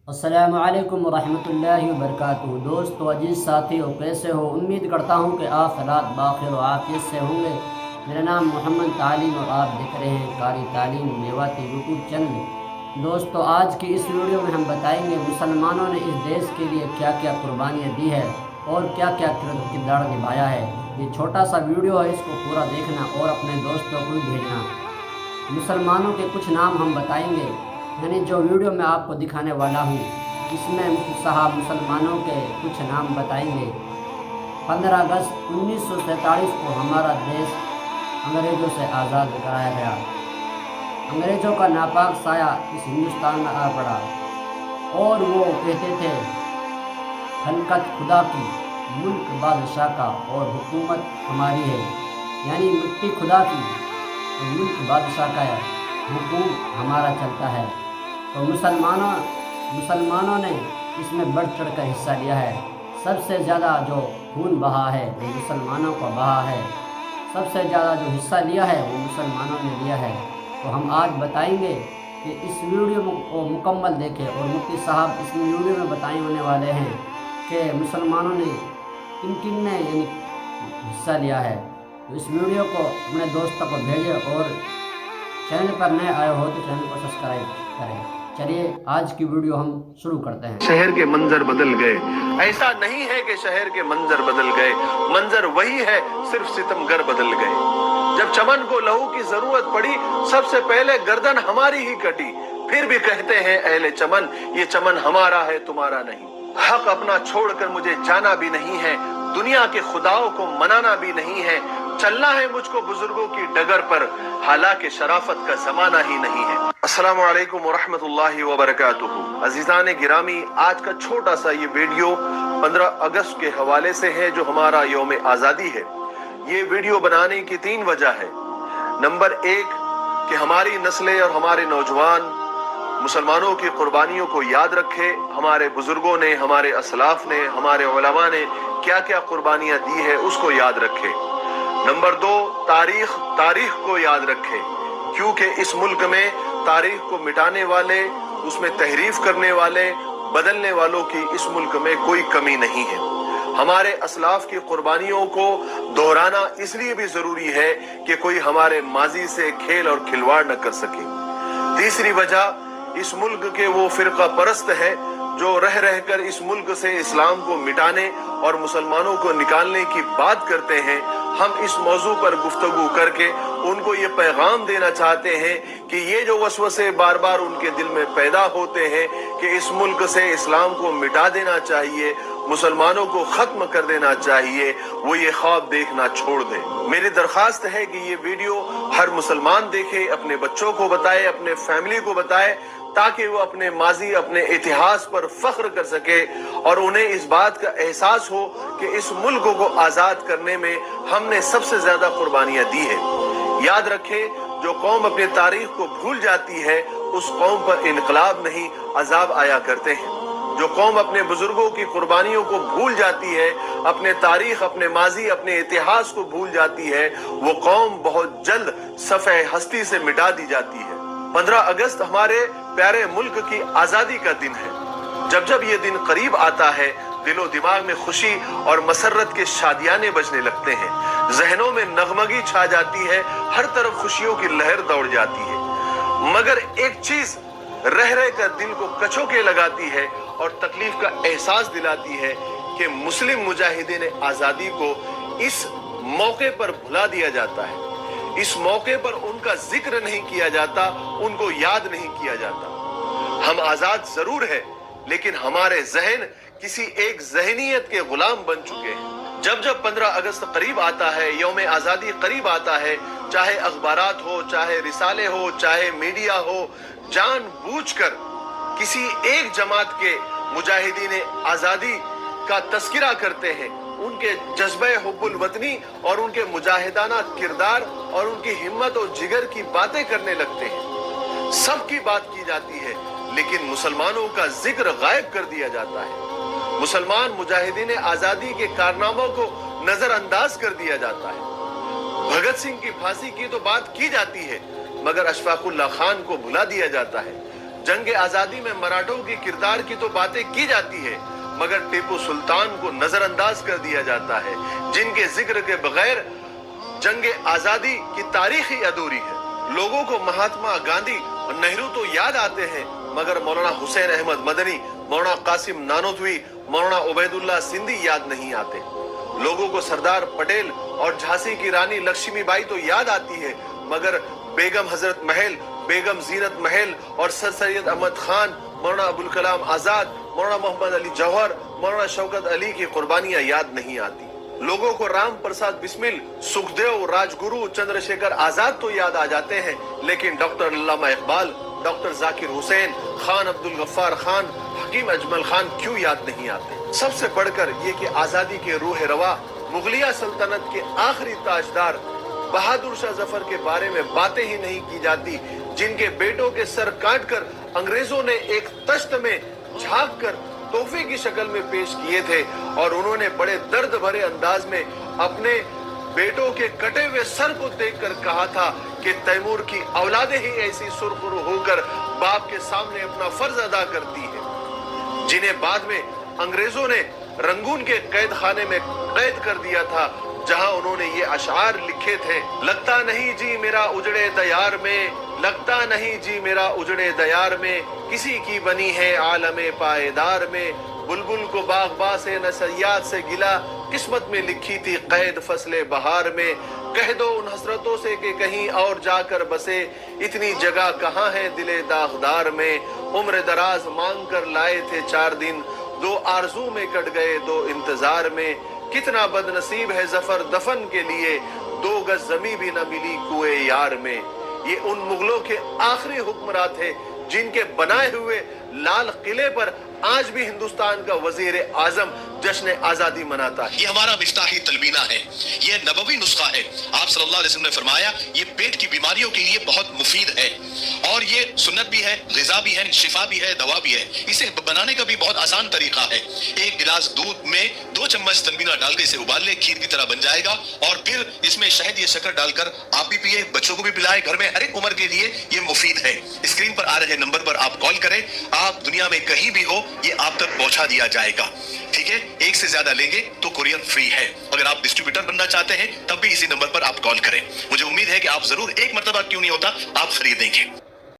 अस्सलामु अलैकुम रहमतुल्लाहि व बरकातुहू। दोस्तों, अजीज़ साथियों, कैसे हो? उम्मीद करता हूँ कि आप हालात बाखिर व आफियत से होंगे। मेरा नाम मोहम्मद तालीम और आप देख रहे हैं कारी तालीम मेवाती यूट्यूब चैनल। दोस्तों, आज की इस वीडियो में हम बताएंगे मुसलमानों ने इस देश के लिए क्या क्या कुर्बानियाँ दी है और क्या क्या किरदार निभाया है। ये छोटा सा वीडियो है, इसको पूरा देखना और अपने दोस्तों को भी भेजना। मुसलमानों के कुछ नाम हम बताएंगे, यानी जो वीडियो में आपको दिखाने वाला हूँ इसमें मुफ्ती साहब मुसलमानों के कुछ नाम बताएंगे। 15 अगस्त 1947 को हमारा देश अंग्रेज़ों से आज़ाद कराया गया। अंग्रेज़ों का नापाक साया इस हिंदुस्तान में आ पड़ा और वो कहते थे, खलकत खुदा की, मुल्क बादशाह का और हुकूमत हमारी है। यानी मिट्टी खुदा की और मुल्क बादशाह का है, हुकूम हमारा चलता है। तो मुसलमानों ने इसमें बढ़ चढ़ कर हिस्सा लिया है। सबसे ज़्यादा जो खून बहा है वो मुसलमानों का बहा है। सबसे ज़्यादा जो हिस्सा लिया है वो मुसलमानों ने लिया है। तो हम आज बताएंगे कि इस वीडियो को मुकम्मल देखें और मुफ्ती साहब इस वीडियो में बताए होने वाले हैं कि मुसलमानों ने किन किन ने यानी हिस्सा लिया है। तो इस वीडियो को अपने दोस्तों को भेजें और चैनल पर नए आए हो तो चैनल को सब्सक्राइब करें। चलिए आज की वीडियो हम शुरू करते हैं। शहर के मंजर बदल गए, ऐसा नहीं है कि शहर के मंजर बदल गए, मंजर वही है, सिर्फ सितमगर बदल गए। जब चमन को लहू की जरूरत पड़ी, सबसे पहले गर्दन हमारी ही कटी। फिर भी कहते हैं अहले चमन, ये चमन हमारा है तुम्हारा नहीं। हक अपना छोड़कर मुझे जाना भी नहीं है, दुनिया के खुदाओं को मनाना भी नहीं है। चलना है मुझको बुजुर्गों की डगर पर, हालांकि शराफत का जमाना ही नहीं है। अस्सलामु अलैकुम व रहमतुल्लाहि व बरकातुहू। अजीजान गिरामी, आज का छोटा सा ये वीडियो 15 अगस्त के हवाले से है, जो हमारा यौम आज़ादी है। ये वीडियो बनाने की 3 वजह है। नंबर 1 कि हमारी नस्लें और हमारे नौजवान मुसलमानों की कुर्बानियों को याद रखे। हमारे बुजुर्गों ने, हमारे असलाफ ने, हमारे उलमा ने क्या क्या कुर्बानियां दी है उसको याद रखे। नंबर 2, तारीख को याद रखे, क्योंकि इस मुल्क में तारीख को मिटाने वाले, उसमें तहरीफ करने वाले, बदलने वालों की इस मुल्क में कोई कमी नहीं है। हमारे असलाफ की कुर्बानियों को दोहराना इसलिए भी जरूरी है कि कोई हमारे माजी से खेल और खिलवाड़ न कर सके। तीसरी वजह, इस मुल्क के वो फिरका परस्त है जो रह रहकर इस मुल्क से इस्लाम को मिटाने और मुसलमानों को निकालने की बात करते हैं। हम इस मौजू पर गुफ्तगू करके उनको ये पैगाम देना चाहते हैं कि ये जो वसवसे बार बार उनके दिल में पैदा होते हैं कि इस मुल्क से इस्लाम को मिटा देना चाहिए, मुसलमानों को खत्म कर देना चाहिए, वो ये ख्वाब देखना छोड़ दें। मेरी दरखास्त है कि ये वीडियो हर मुसलमान देखे, अपने बच्चों को बताए, अपने फैमिली को बताए, ताकि वो अपने माजी, अपने इतिहास पर फख्र कर सके और उन्हें इस बात का एहसास हो कि इस मुल्क को आजाद करने में हमने सबसे ज्यादा कुर्बानियां दी है। याद रखें, जो कौम अपनी तारीख को भूल जाती है उस कौम पर इनकलाब नहीं, अजाब आया करते हैं। जो कौम अपने बुजुर्गों की कुर्बानियों को भूल जाती है, अपने तारीख, अपने माजी, अपने इतिहास को भूल जाती है, वो कौम बहुत जल्द सफ़े हस्ती से मिटा दी जाती है। 15 अगस्त हमारे प्यारे मुल्क की आजादी का दिन है। जब जब ये दिन करीब आता है, दिलो दिमाग में खुशी और मसरत के शादियाने बजने लगते हैं, जहनों में नगमगी छा जाती है, हर तरफ खुशियों की लहर दौड़ जाती है। मगर एक चीज रह रह कर दिल को कचोके लगाती है और तकलीफ का एहसास दिलाती है कि मुस्लिम मुजाहिदीन आजादी को इस मौके पर भुला दिया जाता है। इस मौके पर उनका जिक्र नहीं किया जाता, उनको याद नहीं किया जाता। हम आजाद जरूर है, लेकिन हमारे जहन किसी एक जहनीयत के गुलाम बन चुके हैं। जब जब 15 अगस्त करीब आता है, यौम आजादी करीब आता है, चाहे अखबारात हो, चाहे रिसाले हो, चाहे मीडिया हो, जानबूझकर किसी एक जमात के मुजाहिदीन आजादी का तस्किरा करते हैं, उनके जज्बे हुब्बुल वतनी और उनके मुजाहिदाना किरदार और उनकी हिम्मत और जिगर की बातें करने लगते हैं। सबकी बात की जाती है, लेकिन मुसलमानों का जिक्र गायब कर दिया जाता है। मुसलमान मुजाहिदीन आजादी के कारनामों को नजरअंदाज कर दिया जाता है। भगत सिंह की फांसी की तो बात की जाती है, मगर अशफाकुल्लाह खान को भुला दिया जाता है। जंग आजादी में मराठों की किरदार की तो बातें की जाती है, मगर टीपू सुल्तान को नजरअंदाज कर दिया जाता है, जिनके जिक्र के बगैर जंग आजादी की तारीख ही अधूरी है। लोगों को महात्मा गांधी और नेहरू तो याद आते हैं, मगर मौलाना हुसैन अहमद मदनी, मौलाना कासिम नानोतवी, मौलाना उबैदुल्लाह सिंधी याद नहीं आते। लोगों को सरदार पटेल और झांसी की रानी लक्ष्मीबाई तो याद आती है, मगर बेगम हजरत महल, बेगम जीनत महल और सर सैयद अहमद खान, मौलाना अबुल कलाम आजाद, मौलाना मोहम्मद अली जौहर, मौलाना शौकत अली की कुर्बानियां याद नहीं आती। लोगों को राम प्रसाद बिस्मिल, सुखदेव, राजगुरु, चंद्रशेखर आजाद तो याद आ जाते हैं, लेकिन डॉक्टर अल्लामा इकबाल, डॉक्टर जाकिर हुसैन, खान अब्दुल गफ्फार खान, हकीम अजमल खान क्यों याद नहीं आते। सबसे बढ़कर ये कि आजादी के रूह रवा मुगलिया सल्तनत के आखिरी ताजदार बहादुर शाह जफर के बारे में बातें ही नहीं की जाती, जिनके बेटों के सर काटकर अंग्रेजों ने एक तश्त में झांक कर तोहफे की शक्ल में पेश किए थे, और उन्होंने बड़े दर्द भरे अंदाज में अपने बेटों के कटे हुए सर को देखकर कहा था कि तैमूर की औलादें ही ऐसी सुरखरू होकर बाप के सामने अपना फर्ज अदा करती है, जिन्हें बाद में अंग्रेजों ने रंगून के कैद खाने में कैद कर दिया था, जहां उन्होंने ये अशआर लिखे थे। लगता नहीं जी मेरा उजड़े दयार में, लगता नहीं जी मेरा उजड़े दयार में, किसी की बनी है आलमे पायदार में। बुलबुल को बागबा से न सयाद से गिला, किस्मत में लिखी थी कैद फसले बहार में। कह दो उन हसरतों से कि कहीं और जाकर बसे, इतनी जगह कहाँ है दिले दागदार में। उम्र दराज मांग कर लाए थे 4 दिन, 2 आरजू में कट गए 2 इंतजार में। कितना बदनसीब है जफर दफन के लिए, 2 गज जमी भी न मिली कुए यार में। ये उन मुगलों के आखिरी हुक्मरान थे, जिनके बनाए हुए लाल किले पर आज भी हिंदुस्तान का वजीर आजम जश्न आजादी मनाता है। ये हमारा मिफ्ताही तलबीना है, ये नबवी नुस्खा है। आप सल्लल्लाहु अलैहि वसल्लम ने फरमाया ये पेट की बीमारियों के लिए बहुत मुफीद है, और ये सुन्नत भी है, ग़िज़ा भी है, शिफा भी है, दवा भी है। इसे बनाने का भी बहुत आसान तरीका है। 1 गिलास दूध में 2 चम्मच तलबीना डालकर इसे उबाल ले, खीर की तरह बन जाएगा, और फिर इसमें शहद या शक्कर डालकर आप भी पिए, बच्चों को भी पिलाए। घर में हर एक उम्र के लिए ये मुफीद है। स्क्रीन पर आ रहे नंबर पर आप कॉल करें, आप दुनिया में कहीं भी हो ये आप तक पहुंचा दिया जाएगा। ठीक है, 1 से ज्यादा लेंगे तो कुरियर फ्री है। अगर आप डिस्ट्रीब्यूटर बनना चाहते हैं तब भी इसी नंबर पर आप कॉल करें। मुझे उम्मीद है कि आप जरूर एक मर्तबा क्यों नहीं होता आप खरीदेंगे।